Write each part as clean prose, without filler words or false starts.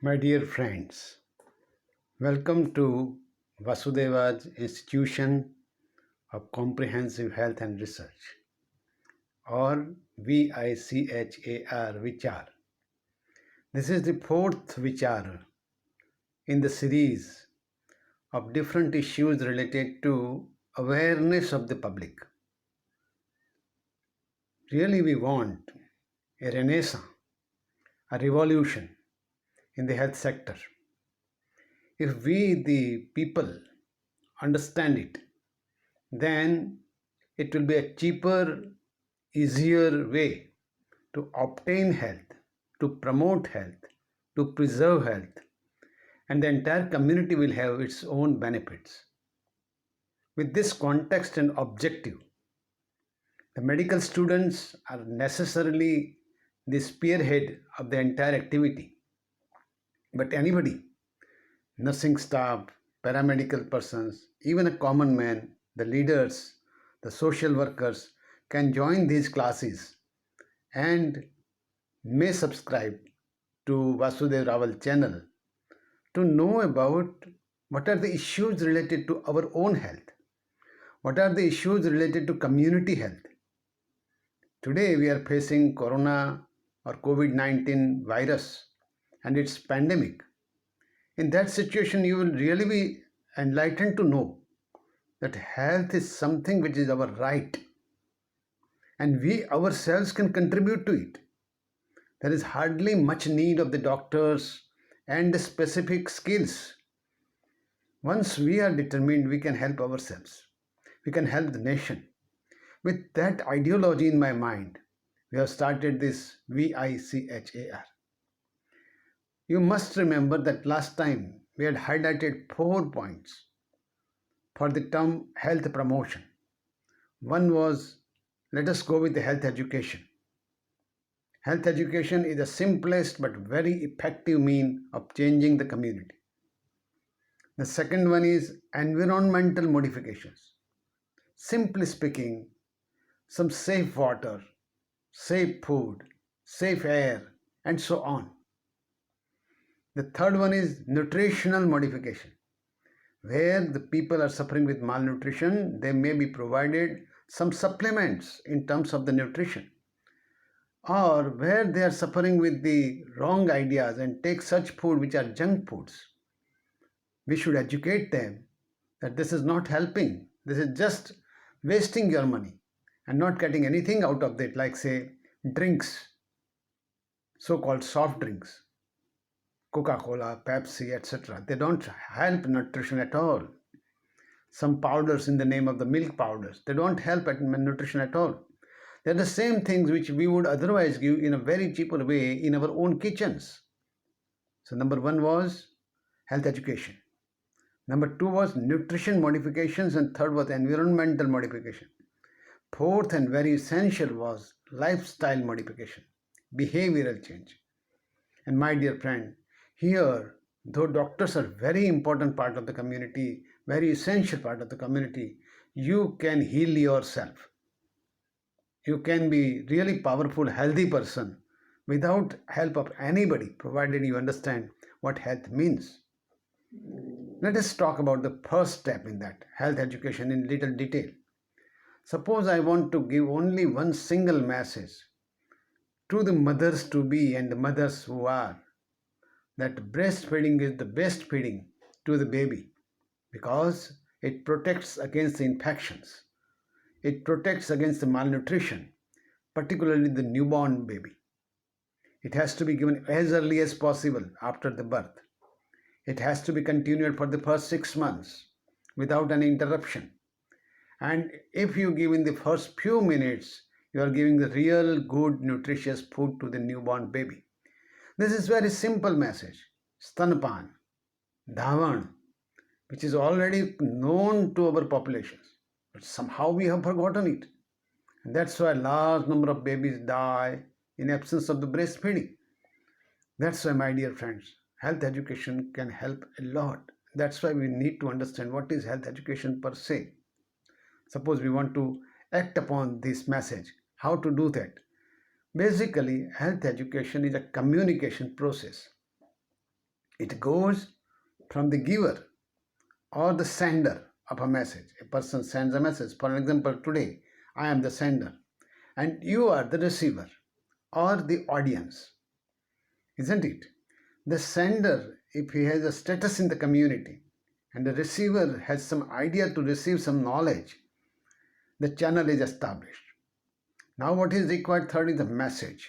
My dear friends, welcome to Vasudeva's Institution of Comprehensive Health and Research, or VICHAR Vichar. This is the fourth Vichar in the series of different issues related to awareness of the public. Really, we want a renaissance, a revolution in the health sector. If we, the people, understand it, then it will be a cheaper, easier way to obtain health, to promote health, to preserve health, and the entire community will have its own benefits. With this context and objective, the medical students are necessarily the spearhead of the entire activity. But anybody, nursing staff, paramedical persons, even a common man, the leaders, the social workers can join these classes and may subscribe to Vasudev Raval channel to know about what are the issues related to our own health, what are the issues related to community health. Today we are facing corona or COVID-19 virus and its pandemic. In that situation, you will really be enlightened to know that health is something which is our right and we ourselves can contribute to it. There is hardly much need of the doctors and the specific skills. Once we are determined, we can help ourselves. We can help the nation. With that ideology in my mind, we have started this VICHAR. You must remember that last time we had highlighted 4 points for the term health promotion. One was, let us go with the health education. Health education is the simplest but very effective means of changing the community. The second one is environmental modifications. Simply speaking, some safe water, safe food, safe air, and so on. The third one is nutritional modification. Where the people are suffering with malnutrition, they may be provided some supplements in terms of the nutrition. Or where they are suffering with the wrong ideas and take such food which are junk foods, we should educate them that this is not helping. This is just wasting your money and not getting anything out of it, like say drinks, so-called soft drinks, Coca-Cola, Pepsi, etc. They don't help nutrition at all. Some powders in the name of the milk powders, they don't help at nutrition at all. They're the same things which we would otherwise give in a very cheaper way in our own kitchens. So number one was health education. Number two was nutrition modifications, and third was environmental modification. Fourth and very essential was lifestyle modification, behavioral change. And my dear friend, here, though doctors are very important part of the community, very essential part of the community, you can heal yourself. You can be really powerful, healthy person without help of anybody, provided you understand what health means. Let us talk about the first step in that, health education, in little detail. Suppose I want to give only one single message to the mothers to be and the mothers who are, that breastfeeding is the best feeding to the baby because it protects against the infections. It protects against the malnutrition, particularly the newborn baby. It has to be given as early as possible after the birth. It has to be continued for the first 6 months without any interruption. And if you give in the first few minutes, you are giving the real good nutritious food to the newborn baby. This is very simple message. Stanpan, Dhavan, which is already known to our populations, but somehow we have forgotten it. And that's why a large number of babies die in absence of the breastfeeding. That's why, my dear friends, health education can help a lot. That's why we need to understand what is health education per se. Suppose we want to act upon this message, how to do that? Basically, health education is a communication process. It goes from the giver or the sender of a message. A person sends a message. For example, today I am the sender and you are the receiver or the audience, isn't it? The sender, if he has a status in the community, and the receiver has some idea to receive some knowledge, the channel is established. Now, what is required third is the message.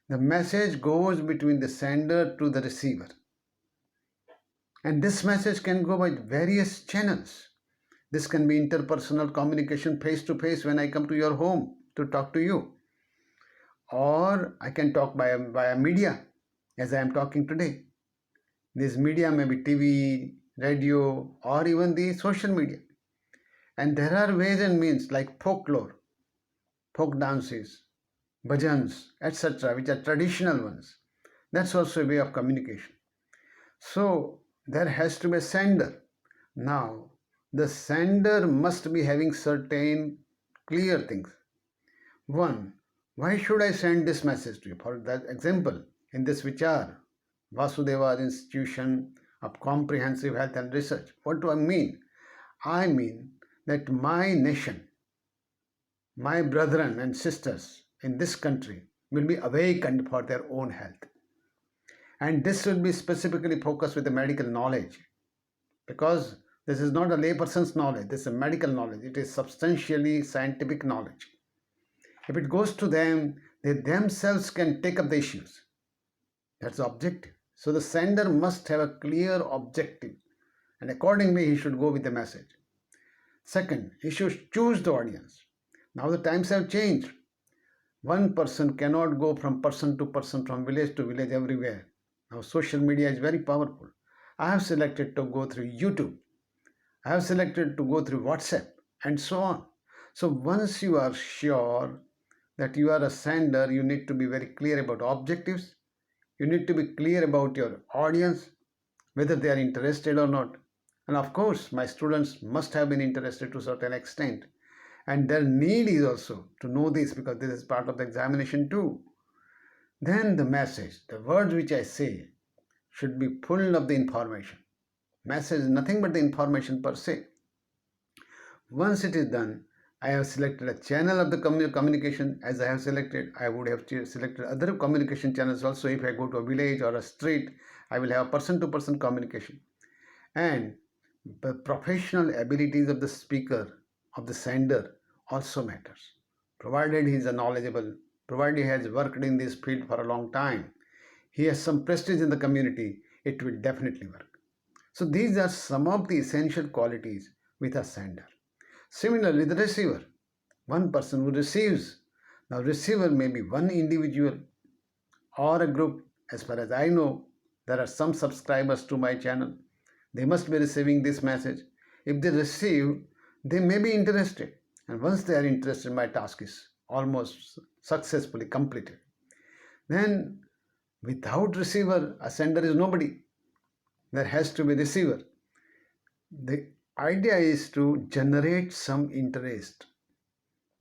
The message goes between the sender to the receiver. And this message can go by various channels. This can be interpersonal communication face to face when I come to your home to talk to you. Or I can talk via media as I am talking today. This media may be TV, radio, or even the social media. And there are ways and means like folklore, folk dances, bhajans, etc., which are traditional ones. That's also a way of communication. So there has to be a sender. Now, the sender must be having certain clear things. One, why should I send this message to you? For that example, in this Vichar, Vasudeva Institution of Comprehensive Health and Research. What do I mean? I mean that my nation, my brethren and sisters in this country will be awakened for their own health. And this will be specifically focused with the medical knowledge, because this is not a layperson's knowledge, this is medical knowledge. It is substantially scientific knowledge. If it goes to them, they themselves can take up the issues. That's the objective. So the sender must have a clear objective, and accordingly he should go with the message. Second, he should choose the audience. Now the times have changed. One person cannot go from person to person, from village to village, everywhere. Now social media is very powerful. I have selected to go through YouTube. I have selected to go through WhatsApp and so on. So once you are sure that you are a sender, you need to be very clear about objectives. You need to be clear about your audience, whether they are interested or not. And of course, my students must have been interested to a certain extent. And their need is also to know this, because this is part of the examination too. Then the message, the words which I say, should be full of the information. Message is nothing but the information per se. Once it is done, I have selected a channel of the communication. As I have selected, I would have selected other communication channels also. If I go to a village or a street, I will have person-to-person communication. And the professional abilities of the speaker, of the sender, also matters. Provided he is a knowledgeable, provided he has worked in this field for a long time, he has some prestige in the community, it will definitely work. So these are some of the essential qualities with a sender. Similarly, the receiver, one person who receives. Now, receiver may be one individual or a group. As far as I know, there are some subscribers to my channel. They must be receiving this message. If they receive, they may be interested. And once they are interested, my task is almost successfully completed. Then, without receiver, a sender is nobody. There has to be receiver. The idea is to generate some interest,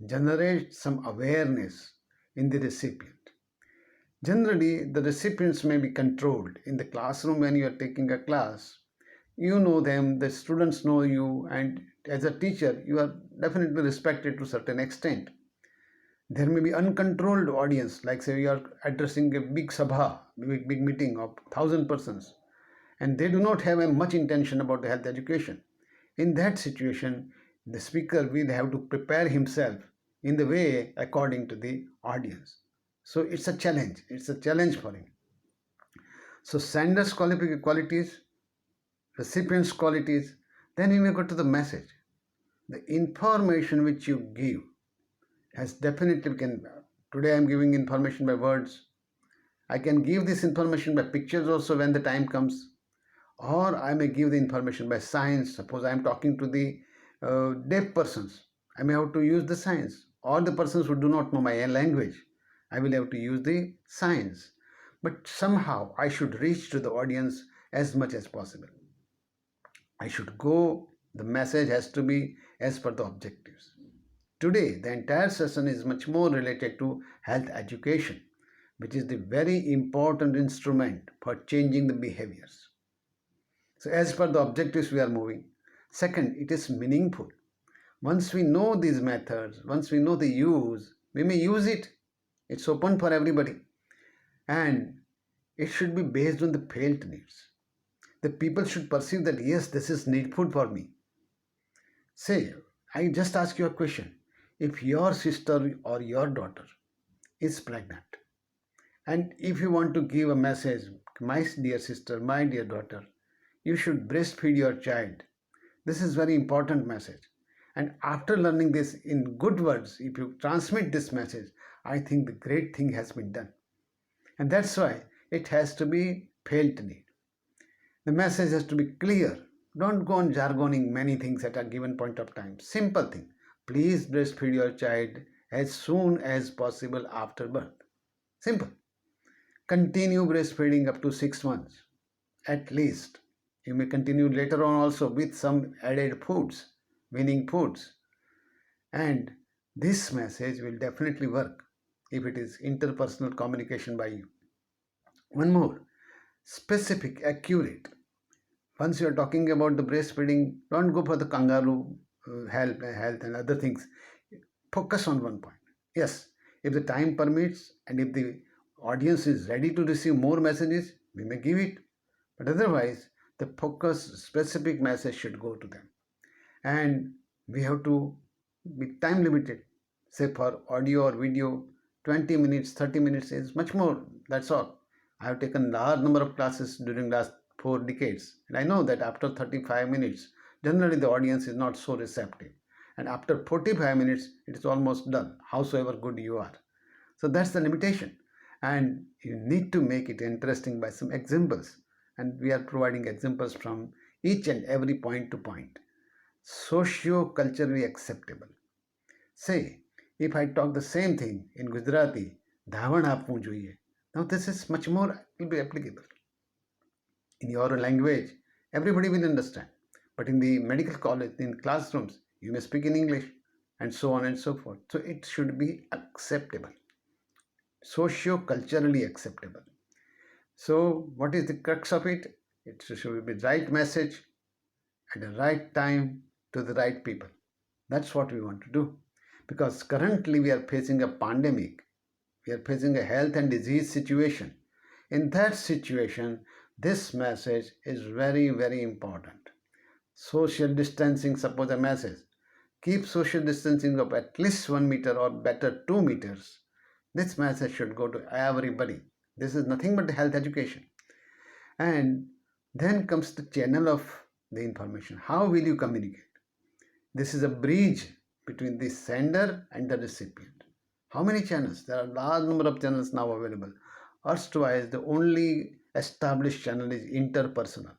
generate some awareness in the recipient. Generally, the recipients may be controlled. In the classroom, when you are taking a class, you know them, the students know you, and as a teacher, you are definitely respected to a certain extent. There may be uncontrolled audience, like say you are addressing a big sabha, big meeting of 1,000 persons, and they do not have much intention about the health education. In that situation, the speaker will have to prepare himself in the way according to the audience. So it's a challenge. It's a challenge for him. So sender's qualities, recipient's qualities, then you may go to the message. The information which you give has definitely today I am giving information by words. I can give this information by pictures also when the time comes. Or I may give the information by signs. Suppose I am talking to the deaf persons. I may have to use the signs. Or the persons who do not know my language, I will have to use the signs. But somehow I should reach to the audience as much as possible. I should go, the message has to be as per the objectives. Today, the entire session is much more related to health education. which is the very important instrument for changing the behaviors. So, as per the objectives, we are moving. Second, it is meaningful. Once we know these methods, once we know the use, we may use it. It's open for everybody. And it should be based on the felt needs. The people should perceive that yes, this is needful for me. Say, I just ask you a question. If your sister or your daughter is pregnant, and if you want to give a message, my dear sister, my dear daughter, you should breastfeed your child. This is very important message. And after learning this in good words, if you transmit this message, I think the great thing has been done. And that's why it has to be felt need. The message has to be clear. Don't go on jargoning many things at a given point of time. Simple thing. Please breastfeed your child as soon as possible after birth. Simple. Continue breastfeeding up to 6 months at least. You may continue later on also with some added foods, weaning foods. And this message will definitely work if it is interpersonal communication by you. One more, specific, accurate. Once you are talking about the breastfeeding, don't go for the kangaroo health and other things. Focus on one point. Yes, if the time permits and if the audience is ready to receive more messages, we may give it. But otherwise, the focus specific message should go to them. And we have to be time limited. Say for audio or video, 20 minutes, 30 minutes is much more. That's all. I have taken large number of classes during last 4 decades. And I know that after 35 minutes, generally the audience is not so receptive. And after 45 minutes, it is almost done, howsoever good you are. So that's the limitation. And you need to make it interesting by some examples. And we are providing examples from each and every point to point. Socio-culturally acceptable. Say, if I talk the same thing in Gujarati, धावण આપવું જોઈએ. Now this is much more will be applicable. In your language, everybody will understand. But in the medical college, in classrooms, you may speak in English and so on and so forth. So it should be acceptable. Socio-culturally acceptable. So what is the crux of it? It should be right message at the right time to the right people. That's what we want to do. Because currently we are facing a pandemic. We are facing a health and disease situation. In that situation, this message is very, very important. Social distancing, suppose a message. Keep social distancing of at least 1 meter or better 2 meters. This message should go to everybody. This is nothing but health education. And then comes the channel of the information. How will you communicate? This is a bridge between the sender and the recipient. How many channels? There are a large number of channels now available. Erstwhile, the only established channel is interpersonal.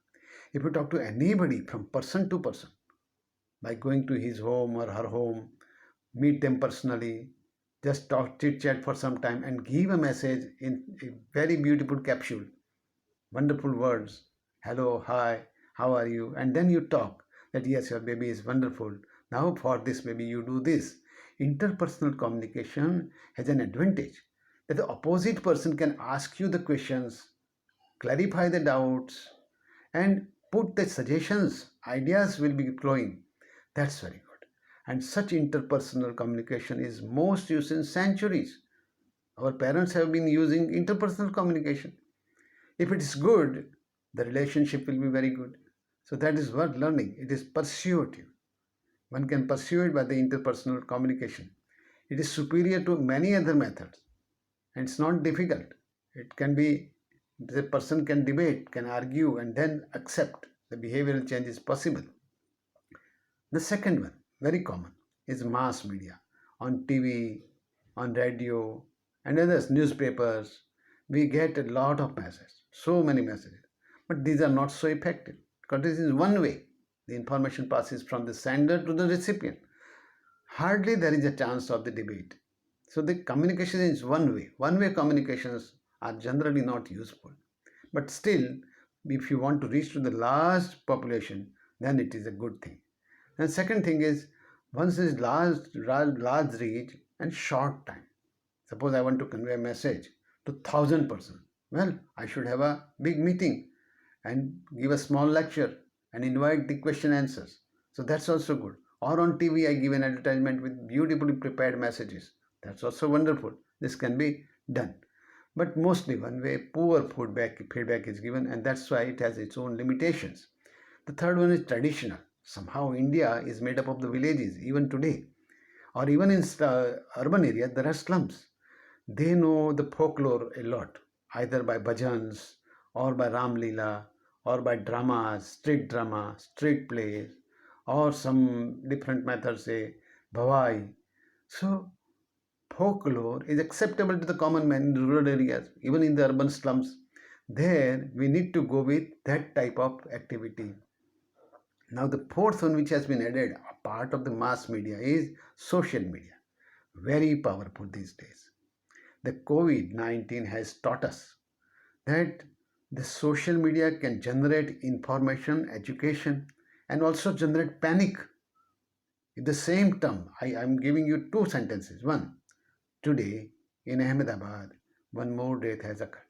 If you talk to anybody from person to person, by going to his home or her home, meet them personally, just talk chit chat for some time and give a message in a very beautiful capsule, wonderful words, hello, hi, how are you, and then you talk that yes, your baby is wonderful, now for this baby you do this. Interpersonal communication has an advantage that the opposite person can ask you the questions, clarify the doubts, and put the suggestions, ideas will be flowing. That's very good. And such interpersonal communication is most used in centuries. Our parents have been using interpersonal communication. If it is good, the relationship will be very good. So that is worth learning. It is persuasive. One can pursue it by the interpersonal communication. It is superior to many other methods. And it's not difficult. It can be, the person can debate, can argue, and then accept. The behavioral change is possible. The second one, very common, is mass media. On TV, on radio, and others, newspapers, we get a lot of messages, so many messages. But these are not so effective because this is one way. The information passes from the sender to the recipient. Hardly there is a chance of the debate. So the communication is one way. One-way communications are generally not useful. But still, if you want to reach to the large population, then it is a good thing. And second thing is, once is large reach and short time. Suppose I want to convey a message to 1,000 persons. Well, I should have a big meeting and give a small lecture and invite the question answers. So that's also good. Or on TV, I give an advertisement with beautifully prepared messages. That's also wonderful. This can be done. But mostly one way poor feedback is given, and that's why it has its own limitations. The third one is traditional. Somehow India is made up of the villages even today, or even in urban areas there are slums. They know the folklore a lot, either by bhajans or by Ram Leela or by dramas, street plays, or some different methods, say bhavai. So folklore is acceptable to the common man in rural areas, even in the urban slums. There we need to go with that type of activity. Now the fourth one which has been added, a part of the mass media, is social media. Very powerful these days. The COVID-19 has taught us that the social media can generate information, education, and also generate panic. In the same term, I am giving you two sentences. One, today in Ahmedabad, one more death has occurred.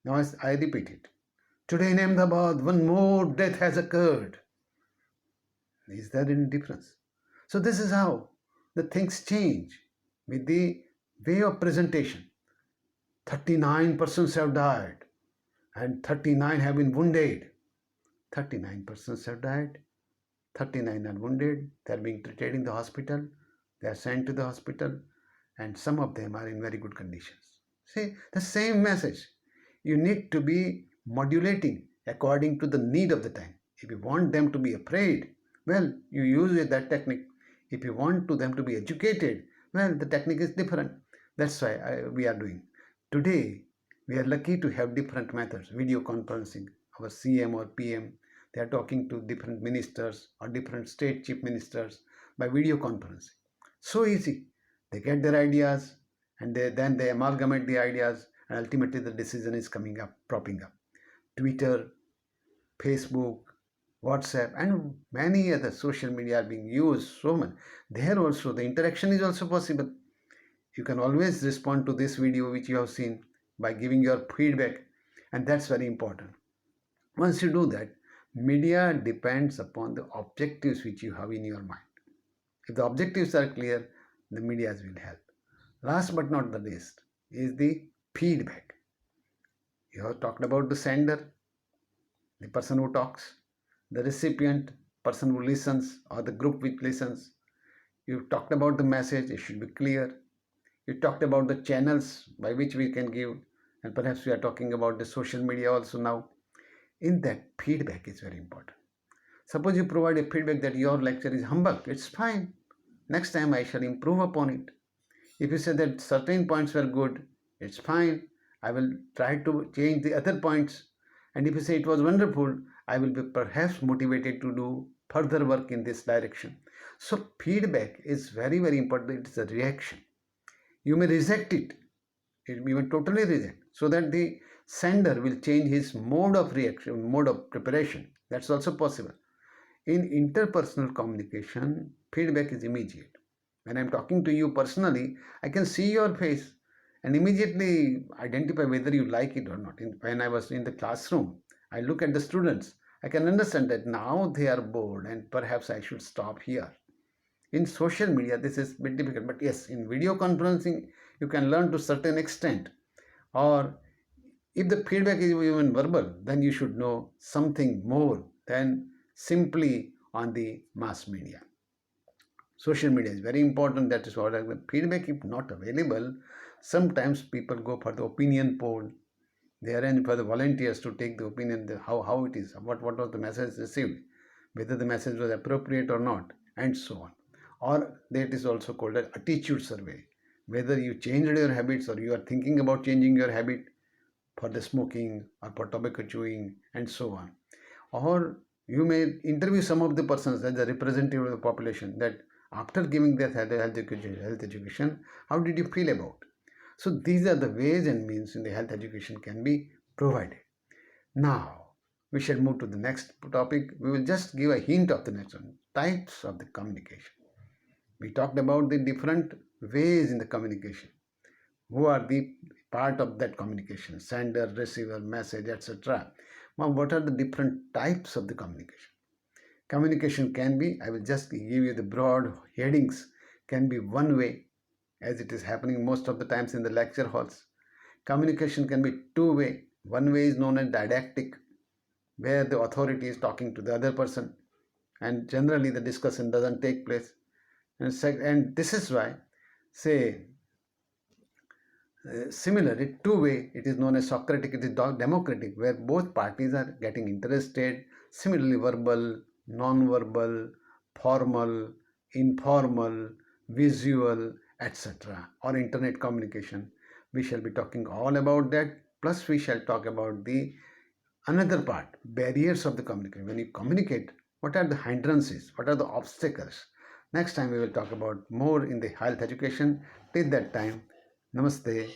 Now I repeat it. Today in Ahmedabad, one more death has occurred. Is there any difference? So this is how the things change with the way of presentation. 39 persons have died and 39 have been wounded. 39 persons have died, 39 are wounded, they are being treated in the hospital, they are sent to the hospital, and some of them are in very good conditions. See, the same message. You need to be modulating according to the need of the time. If you want them to be afraid, well, you use that technique. If you want them to be educated, well, the technique is different. That's why we are doing. Today, we are lucky to have different methods. Video conferencing, our CM or PM, they are talking to different ministers or different state chief ministers by video conferencing. So easy. They get their ideas and then they amalgamate the ideas, and ultimately the decision is propping up. Twitter, Facebook, WhatsApp, and many other social media are being used so much. There also the interaction is also possible. You can always respond to this video which you have seen by giving your feedback, and that's very important. Once you do that, media depends upon the objectives which you have in your mind. If the objectives are clear, the medias will help. Last but not the least is the feedback. You have talked about the sender, the person who talks, the recipient, person who listens, or the group which listens. You talked about the message, it should be clear. You talked about the channels by which we can give, and perhaps we are talking about the social media also now. In that, feedback is very important. Suppose you provide a feedback that your lecture is humbug, it's fine. Next time I shall improve upon it. If you say that certain points were good, it's fine. I will try to change the other points. And if you say it was wonderful, I will be perhaps motivated to do further work in this direction. So feedback is very, very important. It's a reaction. You may reject it. You may totally reject, so that the sender will change his mode of reaction, mode of preparation. That's also possible. In interpersonal communication, feedback is immediate. When I'm talking to you personally, I can see your face and immediately identify whether you like it or not. When I was in the classroom, I look at the students. I can understand that now they are bored and perhaps I should stop here. In social media, this is a bit difficult, but yes, in video conferencing, you can learn to a certain extent. Or if the feedback is even verbal, then you should know something more than simply on the mass media. Social media is very important. That is what feedback, if not available, sometimes people go for the opinion poll. They arrange for the volunteers to take the opinion, how it is, what was the message received, whether the message was appropriate or not, and so on. Or that is also called an attitude survey, whether you changed your habits or you are thinking about changing your habit for the smoking or for tobacco chewing and so on. Or you may interview some of the persons as a representative of the population, that after giving their health education, how did you feel about? So these are the ways and means in the health education can be provided. Now we shall move to the next topic. We will just give a hint of the next one, types of the communication. We talked about the different ways in the communication. Who are the part of that communication, sender, receiver, message, etc. Now, what are the different types of the communication? Communication can be, I will just give you the broad headings, can be one way, as it is happening most of the times in the lecture halls. Communication can be two way. One way is known as didactic, where the authority is talking to the other person, and generally the discussion doesn't take place. And this is why, say, similarly, two-way, it is known as Socratic, it is democratic, where both parties are getting interested. Similarly, verbal, non-verbal, formal, informal, visual, etc. or internet communication. We shall be talking all about that. Plus, we shall talk about the another part, barriers of the communication. When you communicate, what are the hindrances? What are the obstacles? Next time we will talk about more in the health education. Till that time, namaste.